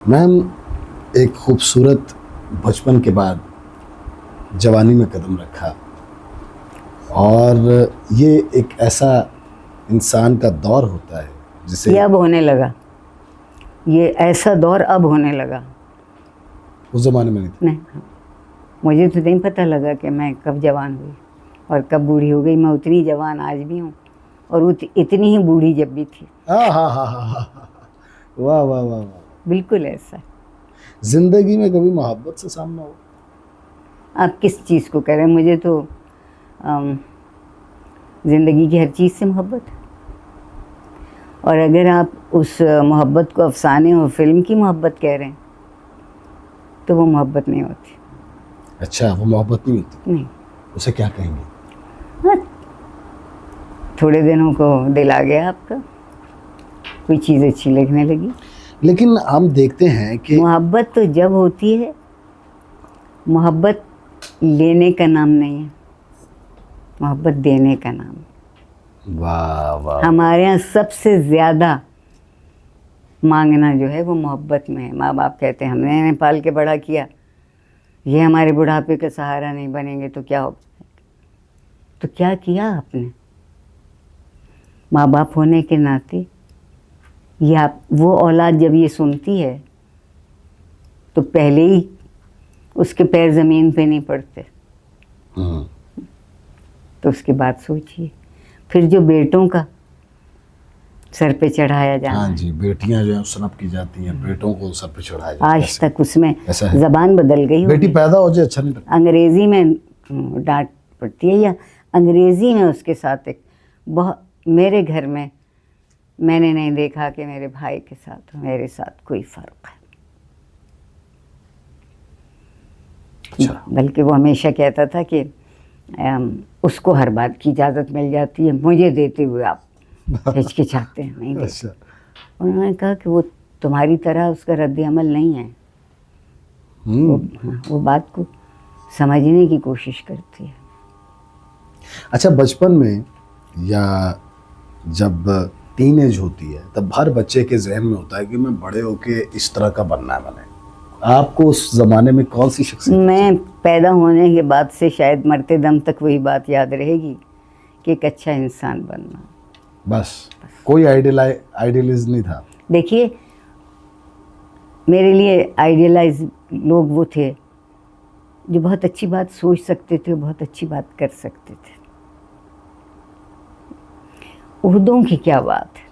میم ایک خوبصورت بچپن کے بعد جوانی میں قدم رکھا اور یہ ایک ایسا انسان کا دور ہوتا ہے جسے یہ اب ہونے لگا، یہ ایسا دور اب ہونے لگا۔ اس زمانے میں نہیں تھا۔ نہیں، مجھے تو نہیں پتہ لگا کہ میں کب جوان ہوئی اور کب بوڑھی ہو گئی۔ میں اتنی جوان آج بھی ہوں اور اتنی ہی بوڑھی جب بھی تھی۔ ہاں ہاں ہاں ہاں ہاں، واہ واہ واہ واہ۔ بالکل ایسا۔ زندگی میں کبھی محبت سے سامنا ہو؟ آپ کس چیز کو کہہ رہے ہیں؟ مجھے تو زندگی کی ہر چیز سے محبت ہے، اور اگر آپ اس محبت کو افسانے اور فلم کی محبت کہہ رہے ہیں تو وہ محبت نہیں ہوتی۔ اچھا، وہ محبت نہیں ہوتی؟ نہیں۔ اسے کیا کہیں گے؟ ہاں، تھوڑے دنوں کو دل آ گیا آپ کا، کوئی چیز اچھی لگنے لگی۔ لیکن ہم دیکھتے ہیں کہ محبت تو جب ہوتی ہے، محبت لینے کا نام نہیں ہے، محبت دینے کا نام ہے۔ واہ واہ، ہمارے یہاں سب سے زیادہ مانگنا جو ہے وہ محبت میں ہے۔ ماں باپ کہتے ہیں ہم نے انہیں پال کے بڑا کیا، یہ ہمارے بڑھاپے کا سہارا نہیں بنیں گے تو کیا ہوگا؟ تو کیا کیا آپ نے؟ ماں باپ ہونے کے ناطے یہ وہ اولاد جب یہ سنتی ہے تو پہلے ہی اس کے پیر زمین پہ نہیں پڑتے، تو اس کے بعد سوچیے پھر جو بیٹوں کا سر پہ چڑھایا جانا۔ ہاں جی، بیٹیاں جو ہیں سنپ کی جاتی ہیں، بیٹوں کو سر پہ چڑھایا جاتا ہے۔ آج تک اس میں ایسا ہے؟ زبان بدل گئی بیٹی ہوگی۔ پیدا ہو جائے اچھا نہیں لگتا۔ انگریزی میں ڈانٹ پڑتی ہے، یا انگریزی میں اس کے ساتھ ایک بہت، میرے گھر میں میں نے نہیں دیکھا کہ میرے بھائی کے ساتھ میرے ساتھ کوئی فرق ہے، اچھا، بلکہ وہ ہمیشہ کہتا تھا کہ اس کو ہر بات کی اجازت مل جاتی ہے، مجھے دیتے ہوئے آپ ہچکچاتے ہیں، نہیں دیتے۔ اچھا، انہوں نے کہا کہ وہ تمہاری طرح اس کا رد عمل نہیں ہے، وہ بات کو سمجھنے کی کوشش کرتی ہے۔ اچھا، بچپن میں یا جب ٹین ایج ہوتی ہے تب ہر بچے کے ذہن میں ہوتا ہے کہ میں بڑے ہو کے اس طرح کا بننا ہے۔ میں نے آپ کو اس زمانے میں کون سی شخصیت؟ میں پیدا ہونے کے بعد سے شاید مرتے دم تک وہی بات یاد رہے گی کہ ایک اچھا انسان بننا۔ بس کوئی آئیڈیلائز نہیں تھا؟ دیکھیے، میرے لیے آئیڈیلائز لوگ وہ تھے جو بہت اچھی بات سوچ سکتے تھے، بہت اچھی بات کر سکتے تھے۔ عہدوں کی کیا بات ہے؟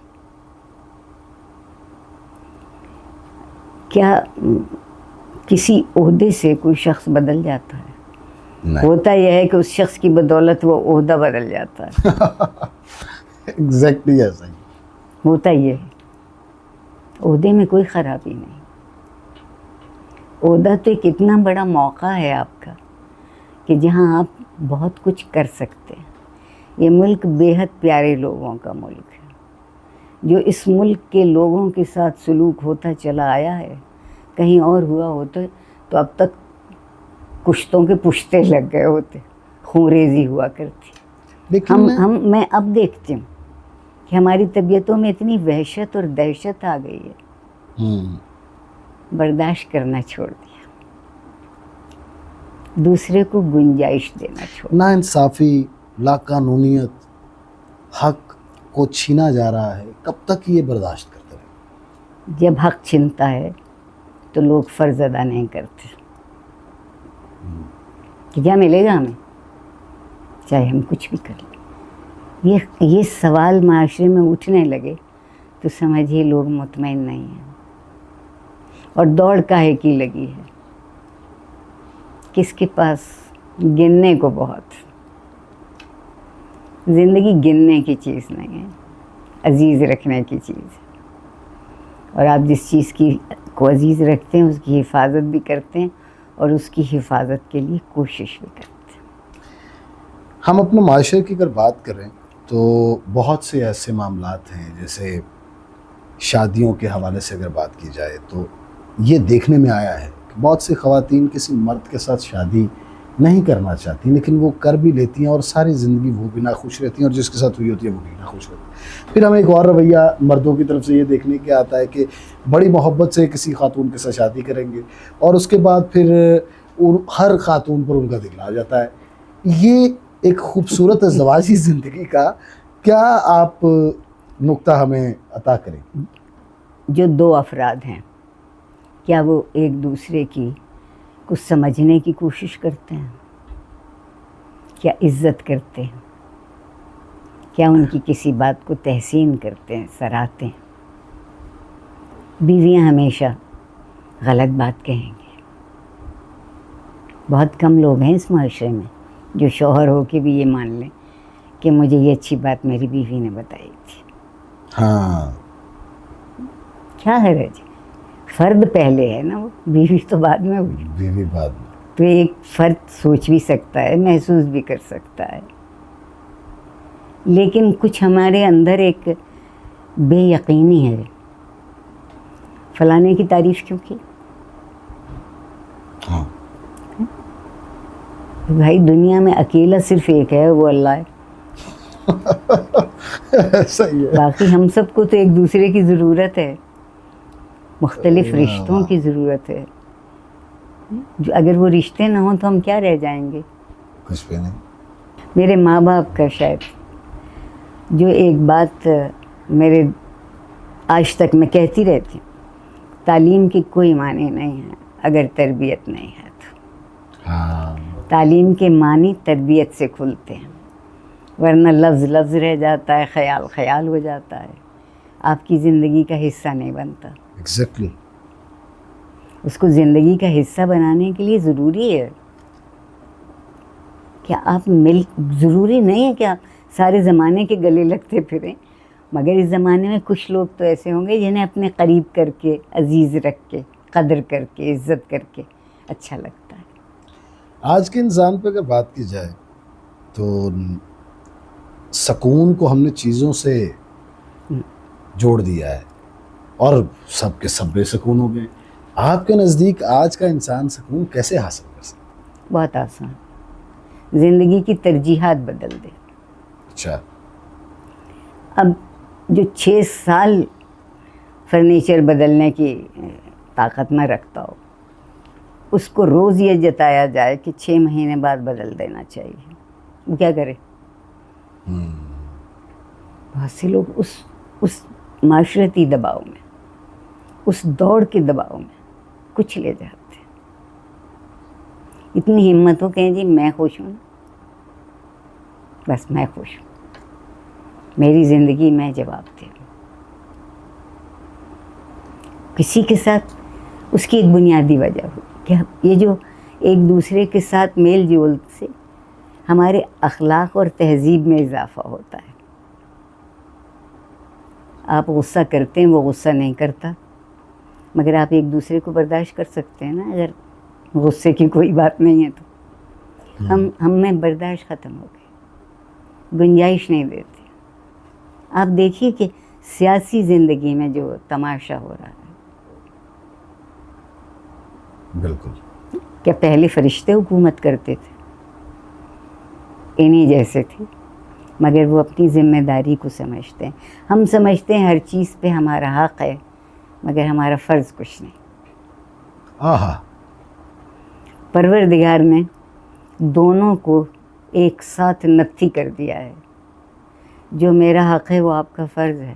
کیا کسی عہدے سے کوئی شخص بدل جاتا ہے؟ نہیں، ہوتا یہ ہے کہ اس شخص کی بدولت وہ عہدہ بدل جاتا ہے۔ ایگزیکٹلی ایسا ہی ہوتا یہ ہے، عہدے میں کوئی خرابی نہیں۔ عہدہ تو ایک اتنا بڑا موقع ہے آپ کا کہ جہاں آپ بہت کچھ کر سکتے ہیں۔ یہ ملک بے حد پیارے لوگوں کا ملک ہے۔ جو اس ملک کے لوگوں کے ساتھ سلوک ہوتا چلا آیا ہے، کہیں اور ہوا ہوتا تو اب تک کشتوں کے پشتے لگ گئے ہوتے، خونریزی ہوا کرتی۔ لیکن میں اب دیکھتی ہوں کہ ہماری طبیعتوں میں اتنی وحشت اور دہشت آ گئی ہے، برداشت کرنا چھوڑ دیا، دوسرے کو گنجائش دینا چھوڑ دیا۔ نا انصافی، لا قانونیت، حق کو چھینا جا رہا ہے، کب تک یہ برداشت کرتے رہے؟ جب حق چھنتا ہے تو لوگ فرض ادا نہیں کرتے کہ کیا ملے گا ہمیں، چاہے ہم کچھ بھی کر لیں۔ یہ سوال معاشرے میں اٹھنے لگے تو سمجھیے لوگ مطمئن نہیں ہیں، اور دوڑ کاہے کی لگی ہے؟ کس کے پاس گننے کو بہت۔ زندگی گننے کی چیز نہیں ہے، عزیز رکھنے کی چیز ہے، اور آپ جس چیز کو عزیز رکھتے ہیں اس کی حفاظت بھی کرتے ہیں، اور اس کی حفاظت کے لیے کوشش بھی کرتے ہیں۔ ہم اپنے معاشرے کی اگر بات کریں تو بہت سے ایسے معاملات ہیں، جیسے شادیوں کے حوالے سے اگر بات کی جائے تو یہ دیکھنے میں آیا ہے کہ بہت سی خواتین کسی مرد کے ساتھ شادی نہیں کرنا چاہتی، لیکن وہ کر بھی لیتی ہیں اور ساری زندگی وہ بھی ناخوش رہتی ہیں، اور جس کے ساتھ ہوئی ہوتی ہے وہ بھی ناخوش رہتی ہے۔ پھر ہمیں ایک اور رویہ مردوں کی طرف سے یہ دیکھنے کے آتا ہے کہ بڑی محبت سے کسی خاتون کے ساتھ شادی کریں گے اور اس کے بعد پھر ہر خاتون پر ان کا دل آ جاتا ہے. یہ ایک خوبصورت ازدواجی زندگی کا کیا آپ نقطہ ہمیں عطا کریں؟ جو دو افراد ہیں کیا وہ ایک دوسرے کی کچھ سمجھنے کی کوشش کرتے ہیں؟ کیا عزت کرتے ہیں؟ کیا ان کی کسی بات کو تحسین کرتے ہیں، سراہتے ہیں؟ بیویاں ہمیشہ غلط بات کہیں گے. بہت کم لوگ ہیں اس معاشرے میں جو شوہر ہو کے بھی یہ مان لیں کہ مجھے یہ اچھی بات میری بیوی نے بتائی تھی. ہاں کیا حرج ہے؟ فرد پہلے ہے نا، وہ بیوی تو بعد میں ہوئی. بیوی بعد میں. تو ایک فرد سوچ بھی سکتا ہے، محسوس بھی کر سکتا ہے، لیکن کچھ ہمارے اندر ایک بے یقینی ہے. فلانے کی تعریف کیوں کی؟ ہاں بھائی دنیا میں اکیلا صرف ایک ہے، وہ اللہ ہے. صحیح ہے. باقی ہم سب کو تو ایک دوسرے کی ضرورت ہے، مختلف رشتوں کی ضرورت ہے. جو اگر وہ رشتے نہ ہوں تو ہم کیا رہ جائیں گے؟ کچھ بھی نہیں. میرے ماں باپ کا شاید جو ایک بات میرے آج تک میں کہتی رہتی ہوں، تعلیم کی کوئی معنی نہیں ہے اگر تربیت نہیں ہے تو. ہاں تعلیم کے معنی تربیت سے کھلتے ہیں، ورنہ لفظ لفظ رہ جاتا ہے، خیال خیال ہو جاتا ہے، آپ کی زندگی کا حصہ نہیں بنتا. ایگزیکٹلی. اس کو زندگی کا حصہ بنانے کے لیے ضروری ہے کہ آپ ضروری نہیں ہے کہ آپ سارے زمانے کے گلے لگتے پھریں، مگر اس زمانے میں کچھ لوگ تو ایسے ہوں گے جنہیں اپنے قریب کر کے، عزیز رکھ کے، قدر کر کے، عزت کر کے اچھا لگتا ہے. آج کے انسان پہ اگر بات کی جائے تو سکون کو ہم نے چیزوں سے جوڑ دیا ہے اور سب کے سب بے سکون ہو گئے. آپ کے نزدیک آج کا انسان سکون کیسے حاصل کر سکتا ہے؟ بہت آسان، زندگی کی ترجیحات بدل دے. اچھا. اب جو 6 سال فرنیچر بدلنے کی طاقت نہ رکھتا ہو، اس کو روز یہ جتایا جائے کہ 6 مہینے بعد بدل دینا چاہیے، وہ کیا کرے؟ بہت سے لوگ اس معاشرتی دباؤ میں، اس دوڑ کے دباؤ میں کچھ لے جاتے ہیں. اتنی ہمت ہو کہیں جی میں خوش ہوں، بس میں خوش ہوں، میری زندگی میں جواب دے. کسی کے ساتھ اس کی ایک بنیادی وجہ ہو کہ یہ جو ایک دوسرے کے ساتھ میل جول سے ہمارے اخلاق اور تہذیب میں اضافہ ہوتا ہے. آپ غصہ کرتے ہیں، وہ غصہ نہیں کرتا، مگر آپ ایک دوسرے کو برداشت کر سکتے ہیں نا. اگر غصے کی کوئی بات نہیں ہے تو ہم میں برداشت ختم ہو گئی، گنجائش نہیں دیتے. آپ دیکھیے کہ سیاسی زندگی میں جو تماشا ہو رہا ہے، بالکل. کیا پہلے فرشتے حکومت کرتے تھے؟ انہیں جیسے تھے، مگر وہ اپنی ذمہ داری کو سمجھتے ہیں. ہم سمجھتے ہیں ہر چیز پہ ہمارا حق ہے، مگر ہمارا فرض کچھ نہیں. آہا. پروردگار نے دونوں کو ایک ساتھ نتھی کر دیا ہے. جو میرا حق ہے وہ آپ کا فرض ہے،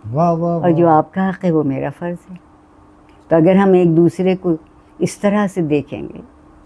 واہ واہ. اور جو آپ کا حق ہے وہ میرا فرض ہے. تو اگر ہم ایک دوسرے کو اس طرح سے دیکھیں گے